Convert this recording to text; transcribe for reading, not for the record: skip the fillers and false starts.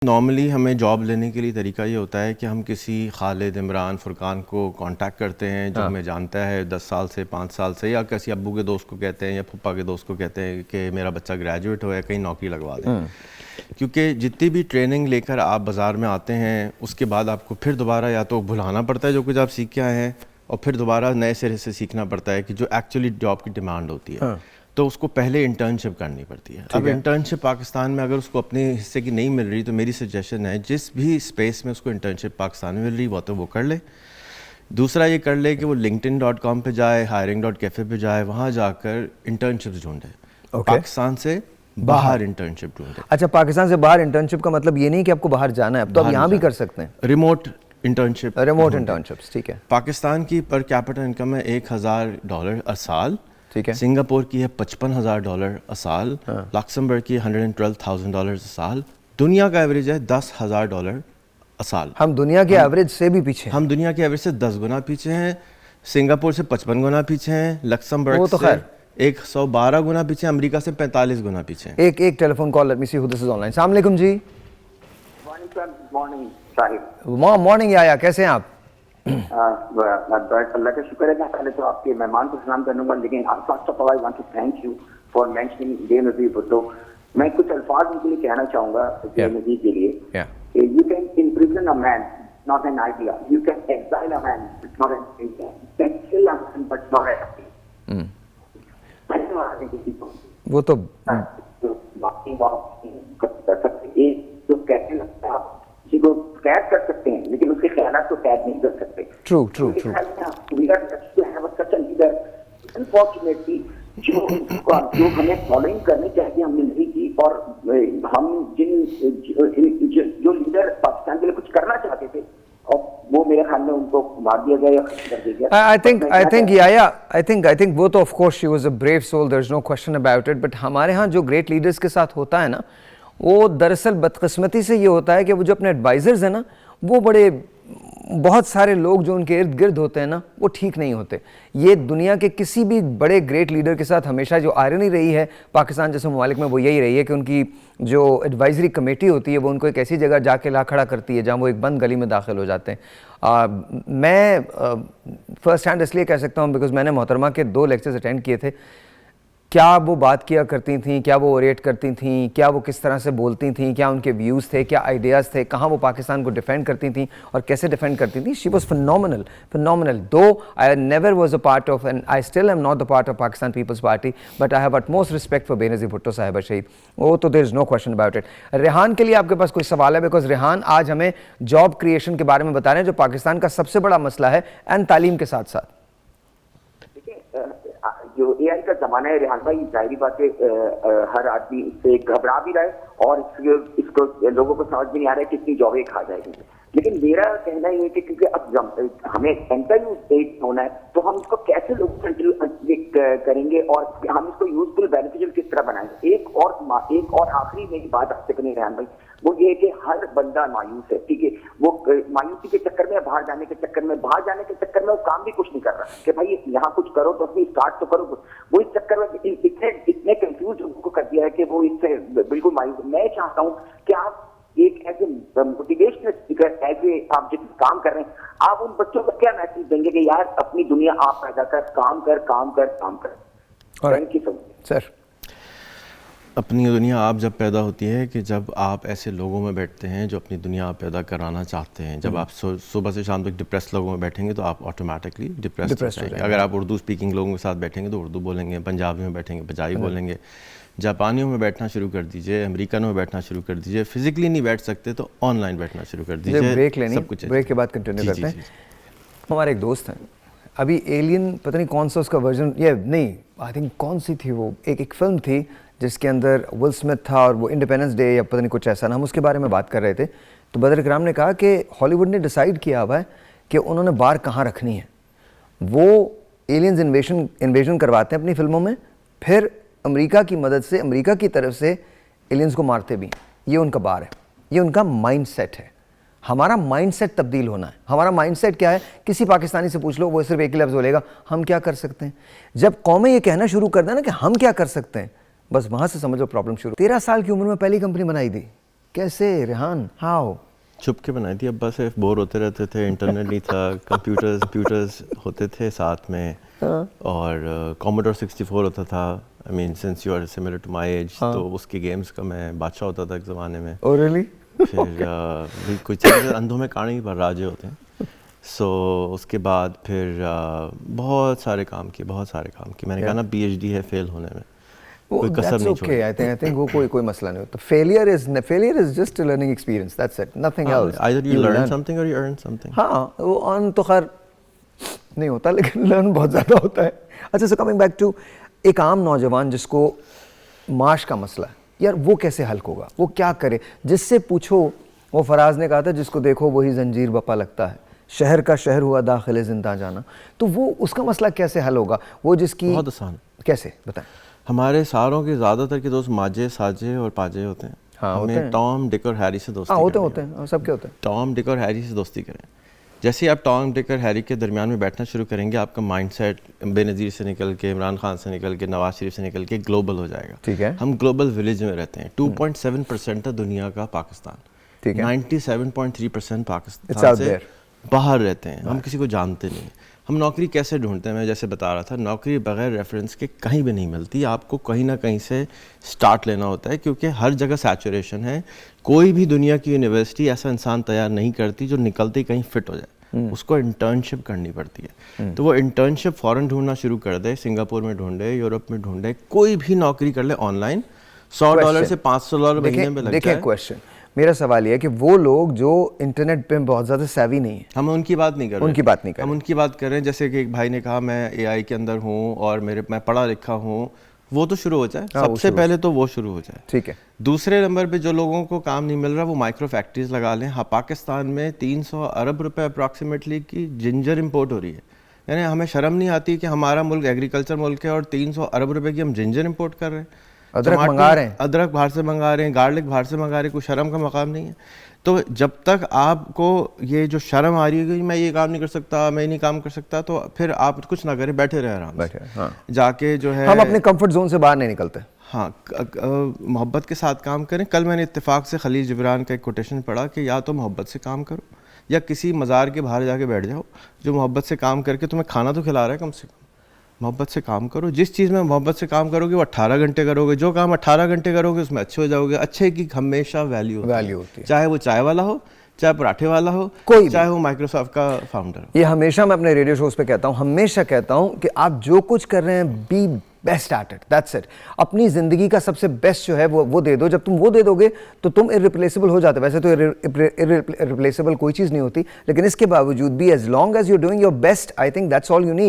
Normally हमें job लेने के लिए तरीका ये होता है कि हम किसी खालिद, इमरान, फुरकान को कांटेक्ट करते हैं जो हमें जानता है 10 साल से, 5 साल से, या किसी अब्बू के दोस्त को कहते हैं या फुप्पा के दोस्त को कहते हैं कि मेरा बच्चा ग्रेजुएट हो या कहीं नौकरी लगवा दें। क्योंकि जितनी भी ट्रेनिंग लेकर आप बाज़ार में आते हैं उसके बाद आपको फिर दोबारा या तो भुलाना पड़ता है जो कुछ आप सीख के आए हैं, और फिर दोबारा नए सिरे से सीखना पड़ता है कि जो एक्चुअली जॉब की डिमांड होती है। तो उसको पहले इंटर्नशिप करनी पड़ती है। अब इंटर्नशिप पाकिस्तान में अगर उसको अपने हिस्से की नहीं मिल रही तो मेरी सजेशन है जिस भी स्पेस में उसको इंटर्नशिप पाकिस्तान में मिल रही वो तो वो कर ले। दूसरा ये कर ले कि वो linkedin.com पे जाए, hiring.cafe पे जाए, वहाँ जाकर इंटर्नशिप ढूंढे। पाकिस्तान से बाहर इंटर्नशिप ढूंढे। अच्छा, पाकिस्तान से बाहर इंटर्नशिप का मतलब ये नहीं कि आपको बाहर जाना है, अब तो आप यहाँ भी कर सकते हैं रिमोट इंटर्नशिप। रिमोट इंटर्नशिप्स, ठीक है। पाकिस्तान की पर कैपिटा इनकम है $1000 अ साल, ठीक है। सिंगापुर की है $55,000 अ साल, लक्समबर्ग की $112,000 अ साल, दुनिया का एवरेज है $10,000 अ साल। हम दुनिया के एवरेज से भी पीछे हैं। हम दुनिया के एवरेज से 10 गुना पीछे हैं, सिंगापुर से 55 गुना पीछे हैं, लक्समबर्ग तो से 112 गुना पीछे, अमेरिका से 45 गुना पीछे हैं। एक telephone call, let me see who this is online. अस्सलाम वालेकुम जी। मॉर्निंग साहिब। मॉर्निंग याया, कैसे हैं आप? अल्लाह का शुक्र है। मैं पहले तो आपके मेहमान को सलाम करूंगा, लेकिन first of all I want to thank you for mentioning Benazir Bhutto. मैं कुछ अल्फाज उनके लिए कहना चाहूंगा बेनज़ीर के लिए। You can imprison a man, not an idea. You can exile a man, not an idea. You can kill a man, but not an idea. वो तो बाकी बात कर सकते हैं, जो कहते लगता है आप किसी को कैद कर सकते हैं लेकिन उसके ख्यालात को कैद नहीं कर सकते। True true true. अनफॉर्चुनेटली जो हमें फॉलोइंग करनी चाहिए हमने नहीं की, और हम जो लीडर पाकिस्तान के लिए कुछ करना चाहते थे और वो मेरे ख्याल में उनको मार दिया गया या खत्म कर दिया गया। I think both, of course she was a brave soul, there's no question about it, but हमारे यहाँ जो ग्रेट लीडर्स के साथ होता है ना, वो दरअसल बदकिस्मती से ये होता है कि वो जो अपने एडवाइज़र्स हैं ना, वो बहुत सारे लोग जो उनके इर्द गिर्द होते हैं ना, वो ठीक नहीं होते। ये दुनिया के किसी भी बड़े ग्रेट लीडर के साथ हमेशा जो आयरनी रही है पाकिस्तान जैसे ममालिक में, वो यही रही है कि उनकी जो एडवाइजरी कमेटी होती है वो उनको एक ऐसी जगह जाके ला खड़ा करती है जहाँ वो एक बंद गली में दाखिल हो जाते हैं। मैं फर्स्ट हैंड इसलिए कह सकता हूँ बिकॉज मैंने मोहतरमा के 2 लेक्चर्स अटेंड किए थे। क्या वो बात किया करती थी, क्या वो ओरेट करती थी, क्या वो किस तरह से बोलती थी, क्या उनके व्यूज़ थे, क्या आइडियाज़ थे, कहाँ वो पाकिस्तान को डिफेंड करती थी और कैसे डिफेंड करती थी। She was phenomenal. Though I never was a part of, and I still am not the part of Pakistan Peoples Party, but I have utmost respect for Benazir Bhutto साहिबा शहीद। वो तो there is no question about it. Rehan के लिए आपके पास कोई सवाल है? बिकॉज रेहान आज हमें जॉब क्रिएशन के बारे में बता रहे हैं जो पाकिस्तान का सबसे बड़ा मसला है, एंड तालीम के साथ साथ। जो एआई का जमाना है रेहान भाई, जाहिर बात है हर आदमी इससे घबरा भी रहा है और इसको लोगों को समझ भी नहीं आ रहा है कितनी जॉबें खा जाएगी। लेकिन मेरा कहना ये है कि क्योंकि अब हमें इंटरव्यू स्टेज होना है तो हम इसको कैसे लोगों को इंटरव्यू करेंगे और हम इसको यूजफुल बेनिफिशियल किस तरह बनाएंगे। एक और आखिरी मेरी बात आपसे करनी रेहान भाई, वो ये है कि हर बंदा मायूस है, ठीक है। वो मायूसी के चक्कर में, बाहर जाने के चक्कर में वो काम भी कुछ नहीं कर रहा कि भाई यहाँ कुछ करो तो अपनी स्टार्ट तो करो। वो इस चक्कर में इतने कंफ्यूज लोगों को कर दिया है कि वो इससे बिल्कुल मायूस। मैं चाहता हूँ कि आप एक ऐसे मोटिवेशनल स्पीकर, ऐसे आप जिस काम कर रहे हैं, आप उन बच्चों को क्या मैसेज देंगे कि यार अपनी दुनिया आप पैदा कर, काम कर। Thank you sir. अपनी दुनिया आप जब पैदा होती है कि जब आप ऐसे लोगों में बैठते हैं जो अपनी दुनिया आप पैदा कराना चाहते हैं। जब आप सुबह से शाम तक डिप्रेस लोगों में बैठेंगे तो आप ऑटोमेटिकली डिप्रेस हो जाएंगे। अगर आप उर्दू स्पीकिंग लोगों के साथ बैठेंगे तो उर्दू बोलेंगे, पंजाबी में बैठेंगे पंजाबी बोलेंगे, जापानियों में बैठना शुरू कर दीजिए, अमेरिकनों में बैठना शुरू कर दीजिए, फिजिकली नहीं बैठ सकते तो ऑनलाइन बैठना शुरू कर दीजिए। ब्रेक के बाद कंटिन्यू करते हैं। हमारे एक दोस्त हैं, अभी एलियन पता नहीं कौन सा उसका वर्जन, ये नहीं आई थिंक कौन सी थी वो, एक फिल्म थी जिसके अंदर विल स्मिथ था और वो इंडिपेंडेंस डे या पता नहीं कुछ ऐसा ना, हम उसके बारे में बात कर रहे थे। तो बदर इकराम ने कहा कि हॉलीवुड ने डिसाइड किया हुआ है कि उन्होंने बार कहाँ रखनी है। वो एलियंस इन्वेजन करवाते हैं अपनी फिल्मों में, फिर अमेरिका की मदद से, अमेरिका की तरफ से एलियंस को मारते भी। ये उनका बार है, ये उनका माइंड सेट है। हमारा माइंड सेट तब्दील होना है। हमारा माइंड सेट क्या है? किसी पाकिस्तानी से पूछ लो, वो सिर्फ एक ही लफ्ज़ बोलेगा, हम क्या कर सकते हैं। जब कौमें ये कहना शुरू कर दें ना कि हम क्या कर सकते हैं, बस वहाँ से समझो प्रॉब्लम शुरू। 13 साल की उम्र में पहली कंपनी बनाई थी, कैसे रेहान, हाउ? छुप के बनाई थी अब्बा से, बोर होते रहते थे, इंटरनेट नहीं था, कंप्यूटर्स होते थे साथ में, और Commodore 64 होता था। I mean since you are similar to my age, तो उसके गेम्स का मैं बादशाह होता था एक ज़माने में। Oh really? फिर भी कुछ चीज़ें अंधों में काणी पर राजे होते हैं। सो उसके बाद फिर बहुत सारे काम किए। मैंने कहा ना PhD है फेल होने में, कोई कसर नहीं छोड़ी। आई थिंक वो कोई मसला नहीं होता। Failure is just a learning experience, that's it, nothing else. Either you learn something or you earn something. हाँ, वो अर्न तो खैर नहीं होता, लेकिन लर्न बहुत ज़्यादा होता है। अच्छा, सो कमिंग बैक टू एक आम नौजवान जिसको माश का मसला है, यार वो कैसे हल होगा, वो क्या करे? जिससे पूछो, वो फराज ने कहा था जिसको देखो वही जंजीर बपा लगता है, शहर का शहर हुआ दाखिले जिंदा जाना। तो वो उसका मसला कैसे हल होगा? वो जिसकी बहुत आसान, कैसे बताएं? हमारे सारों के ज़्यादातर के दोस्त माजे, साजे और पाजे होते हैं। हाँ, हमें टॉम, डिक और हैरी से दोस्ती होते हैं, सबके होते हैं। टॉम, डिक और हैरी से दोस्ती करें। जैसे ही आप टॉम, डिक और हैरी के दरमियान में बैठना शुरू करेंगे, आपका माइंडसेट बेनज़ीर से निकल के, इमरान खान से निकल के, नवाज शरीफ से निकल के ग्लोबल हो जाएगा। ठीक है। हम ग्लोबल विलेज में रहते हैं। 2.7% है दुनिया का पाकिस्तान। ठीक है। 97.3% पाकिस्तान से बाहर रहते हैं। हम किसी को जानते नहीं। हम नौकरी कैसे ढूंढते हैं? मैं जैसे बता रहा था, नौकरी बगैर रेफरेंस के कहीं भी नहीं मिलती। आपको कहीं ना कहीं से स्टार्ट लेना होता है, क्योंकि हर जगह सैचुरेशन है। कोई भी दुनिया की यूनिवर्सिटी ऐसा इंसान तैयार नहीं करती जो निकलते ही कहीं फिट हो जाए। उसको इंटर्नशिप करनी पड़ती है। तो वो इंटर्नशिप फ़ौरन ढूंढना शुरू कर दे, सिंगापुर में ढूंढे, यूरोप में ढूंढे, कोई भी नौकरी कर ले ऑनलाइन, $100 से $500 महीने में लग जाए। क्वेश्चन, मेरा सवाल ये है कि वो लोग जो इंटरनेट पे बहुत ज़्यादा सेवी नहीं है, हम उनकी बात नहीं कर रहे। हम उनकी बात कर रहे हैं। जैसे कि एक भाई ने कहा मैं AI के अंदर हूँ और मैं पढ़ा लिखा हूँ, वो तो शुरू हो जाए। सबसे पहले तो वो शुरू हो जाए। ठीक है। दूसरे नंबर पे जो लोगों को काम नहीं मिल रहा, वो माइक्रो फैक्ट्रीज लगा लें। हाँ, पाकिस्तान में 300 अरब रुपए अप्रॉक्सीमेटली की जिंजर इंपोर्ट हो रही है। यानी हमें शर्म नहीं आती कि हमारा मुल्क एग्रीकल्चर मुल्क है और 300 अरब रुपए की हम जिंजर इंपोर्ट कर रहे हैं, अदरक मंगा रहे हैं, अदरक बाहर से मंगा रहे हैं, गार्लिक बाहर से मंगा रहे हैं। कोई शर्म का मकाम नहीं है। तो जब तक आपको ये जो शर्म आ रही है कि मैं ये काम नहीं कर सकता, मैं नहीं काम कर सकता, तो फिर आप कुछ ना करें, बैठे रहे आराम से। हाँ। जाके जो है हम अपने कंफर्ट जोन से बाहर नहीं निकलते। हाँ, मोहब्बत के साथ काम करें। कल मैंने इत्तेफाक से खलील जिब्रान का एक कोटेशन पढ़ा कि या तो मोहब्बत से काम करो या किसी मज़ार के बाहर जाके बैठ जाओ जो मोहब्बत से काम करके तुम्हें खाना तो खिला रहा है। कम से कम मोहब्बत से काम करो। जिस चीज़ में मोहब्बत से काम करोगे वो 18 घंटे करोगे। जो काम 18 घंटे करोगे उसमें अच्छे हो जाओगे। अच्छे की हमेशा वैल्यू होती है, चाहे वो चाय वाला हो, चाहे पराठे वाला हो, कोई चाहे वो माइक्रोसॉफ्ट का फाउंडर हो। ये हमेशा मैं अपने रेडियो शोज पे कहता हूँ, हमेशा कहता हूँ कि आप जो कुछ कर रहे हैं, B best at it, that's it. अपनी ज़िंदगी का सबसे बेस्ट जो है वो दे दो। जब तुम वो दे दोगे तो तुम इररिप्लेसेबल हो जाते। वैसे तो इररिप्लेसेबल कोई चीज़ नहीं होती, लेकिन इसके बावजूद भी as long as you are doing your best, I think that's all you need.